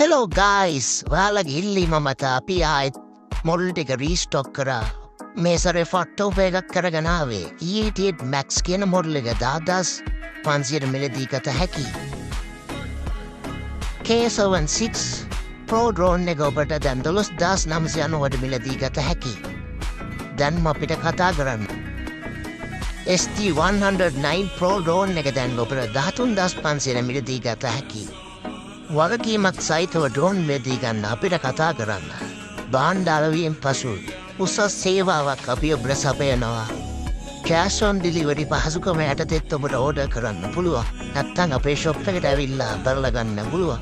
Hello guys, ඔයාලගේ ඉල්ලීම මත අපි ආයෙත් මොඩල් ටික රීස්ටොක් කරා. මේ සැරේ ෆොටෝ එකක් කරගෙන ආවේ. E88 Max කියන මොඩල් එක 10500 මිලදී ගත හැකි. K76 Pro drone එක ඔබට දැන් 12990 මිලදී ගත හැකි. දැන් අපිට කතා කරන්න. ST109 Pro drone එක දැන් ඔබට 13500 මිලදී ගත හැකි. වගකීමක් සහිතව ඩ්‍රෝන් මිලදී ගන්න අපිට කතා කරන්න. භාණ්ඩ අලෙවියෙන් පසු උසස් සේවාවක් අපි ඔබට සපයනවා. cash on delivery පහසුකම යටතේත් ඔබට ඕඩර් කරන්න පුළුවන්. නැත්නම් අපේ shop එකට ඇවිල්ලා බලලා ගන්න පුළුවන්.